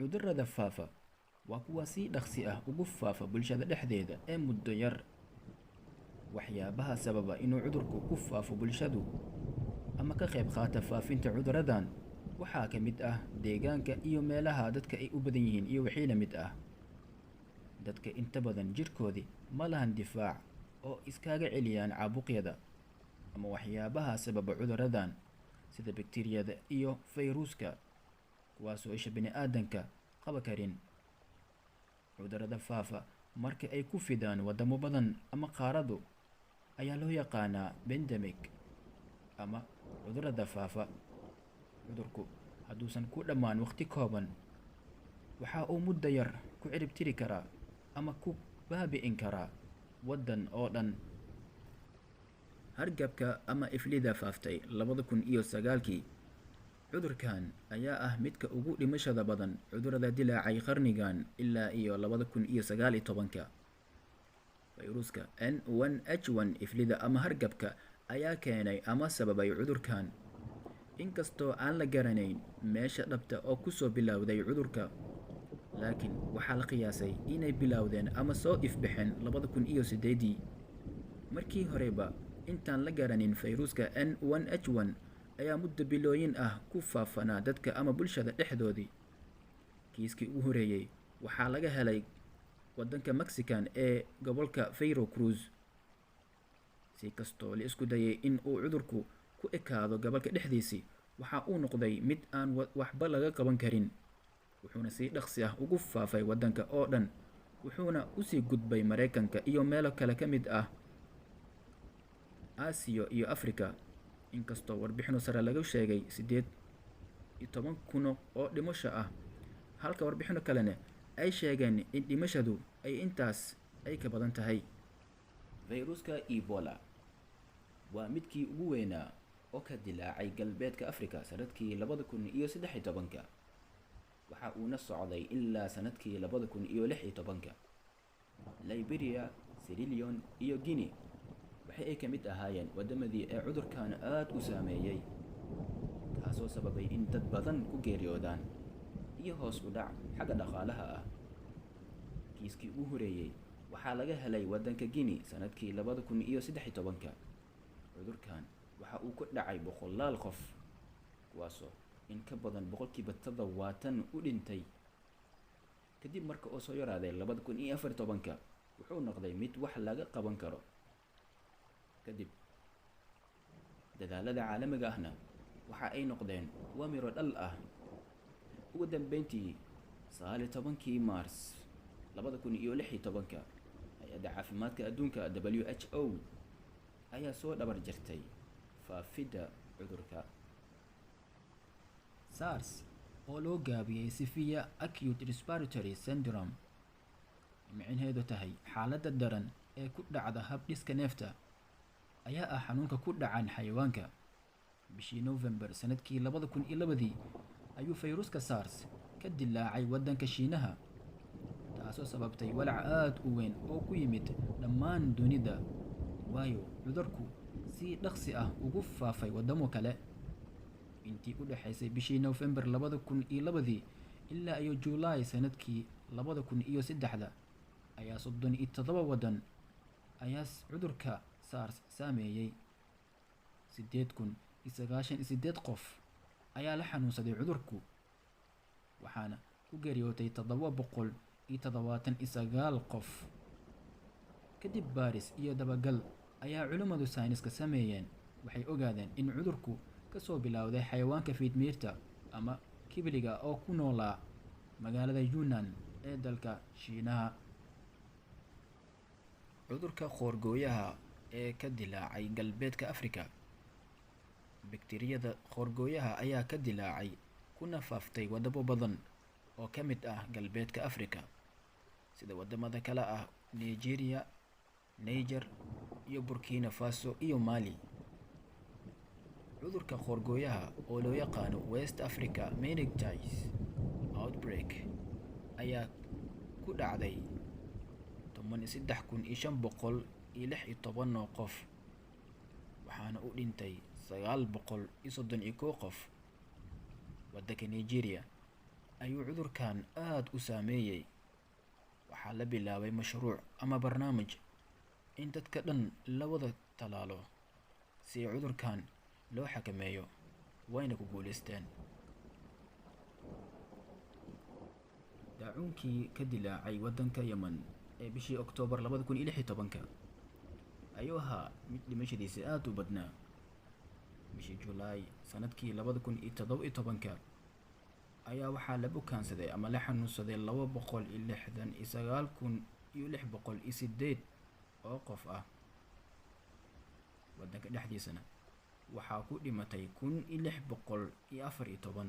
Cudurrada faafa waa kuwa si dhaqsi ah ugu faafa bulshada dhexdeeda ee muddo yar. Waxyaabaha sababa inuu cudurku ku faafo bulshadu ama ka qayb qaata faafinta cudurradan waxaa ka mid ah deegaanka iyo meelaha dadka ay u badan yihiin iyo wixii la mid ah. Dadka inta badan jirkoodii ma lahan difaac oo iskaga celiyaan caabuqyada ama waxyaabaha sababa cudurradan sida bakteeriyada iyo fayruuska kuwaasoo isha bini'aadanka qaba karin. Cudurrada faafa marka ay ku fidaan wadamo badan ama qaarado ayaa loo yaqaanaa pandemic ama cudurrada faafa. Cudurku hadduusan ku dhammaan waqti kooban, waxa uu muddo yar ku cirib tiri karaa ama ku baabi'in karaa waddan oo dhan. Hargabka ama iflida faaftay 2009kii. Cudurkan ayaa ah midka ugu dhimashada badan cudurrada dilaacay qarnigan ilaa iyo 2019. Fayruuska N1H1 iflida ama hargabka ayaa keenay ama sababay cudurkan. Inkastoo aan la garanayn meesha dhabta oo kusoo bilowday cudurka, laakiin waxaa la qiyaasay inay bilowdeen ama soo ifbaxeen 2008. Markii horeba intaan la garanin fayruuska N1H1 ayaa muddo bilooyin ah ku faafanaa dadka ama bulshada dhexdoodii. Kiiskii ugu horeeyay waxaa laga helay waddanka Mexican ee gobolka Veracruz. Si kastoo la isku dayay in uu cudurku ku ekaado gobolka dhexdiisii, waxa uu noqday mid aan waxba laga qaban karin, wuxuuna si dhaqsi ah ugu faafay waddanka oo dhan, wuxuuna usii gudbay Mareykanka iyo meelo kale ka mid ah Aasiya iyo Afrika. Inkastoo warbixino sare laga sheegay 18,000 oo dhimasho ah, halka warbixino kalena ay sheegeen in dhimashadu ay intaas ay ka badan tahay. Fayruuska Ebola waa midkii ugu weynaa oo ka dilaacay galbeedka Afrika sanadkii 2013. Waxa uuna socday ilaa sanadkii 2016. Liberia, Sierra Leone iyo Guinea waxa ay ka mid ahaayeen wadamadii ee cudurkan aad u saameeyay, kaasoo sababay in dad badan ku geeriyoodaan iyo hoos u dhac xagga dhaqaalaha ah. Kiiskii ugu horeeyay waxaa laga helay waddanka Guinea sanadkii 2013. Cudurkan waxa uu ku dhacay boqolaal qof, kuwaasoo in ka badan boqolkiiba 70 u dhintay. Kadib marka uu soo yaraaday 2014, wuxuu noqday mid wax laga qaban karo. Kadib dadaalada caalamiga ahna waxa ay noqdeen kuwo miro dhal ah. Ugu dambeyntii 19 Maars 2016, Hay'adda Caafimaadka Adduunka WHO ayaa soo dhabar jartay faafidda cudurka. SARS oo loo gaabiyey Severe Acute Respiratory Syndrome, micnaheedu tahay xaaladda daran ee ku dhacda habdhiska neefta, ayaa ah xanuunka ku dhacan xayawaanka. Bishii November sanadkii 2002 ayuu fayruuska SARS ka dilaacay waddanka Shiinaha, taasoo sababtay walaac aad u weyn oo ku yimid dhammaan dunida, waayo cudurku si dhaqsi ah ugu faafay wadamo kale. Intii u dhaxaysay bishii November 2002 ilaa iyo July sanadkii 2003 ayaa 37 waddan ayaa cudurka SARS saameeyay. 8,098 qof ayaa la xanuunsaday cudurku, waxaana ku geeriyootay 779 qof. Kadib baaris iyo dabagal ayaa culimmadu sayniska sameeyeen, waxay ogaadeen in cudurku kasoo bilowday xayawaanka fiidmiirta ama kibiliga oo ku noolaa magaalada Yunnan ee dalka Shiinaha. Cudurka qoorgooyaha ee ka dilaacay galbeedka Afrika. Bakteeriyada qoorgooyaha ayaa ka dilaacay kuna faaftay wadamo badan oo ka mid ah galbeedka Afrika, sida wadamada kale ah Nigeria, Niger iyo Burkina Faso iyo Mali. Cudurka qoorgooyaha oo loo yaqaano West Africa Meningitis Outbreak ayaa ku dhacday 13,516 qof, waxaana u dhintay 931 qof. Waddanka Nigeria ayuu cudurkan aad u saameeyey. waxaa la bilaabay mashruuc ama barnaamij in dadka dhan la wada tallaalo si cudurkan loo xakameeyo, wayna ku guuleysteen. daacuunkii ka dilaacay waddanka Yemen ee bishii Oktoobar 2016 ayuu ahaa mid dhimashadiisa aad u badnaa. bishii Julaay sanadkii 2017 ayaa waxaa la bukaansaday ama la xanuunsaday 269,608 oo qof ah. waddanka dhexdiisana waxaa ku dhimatay 1,614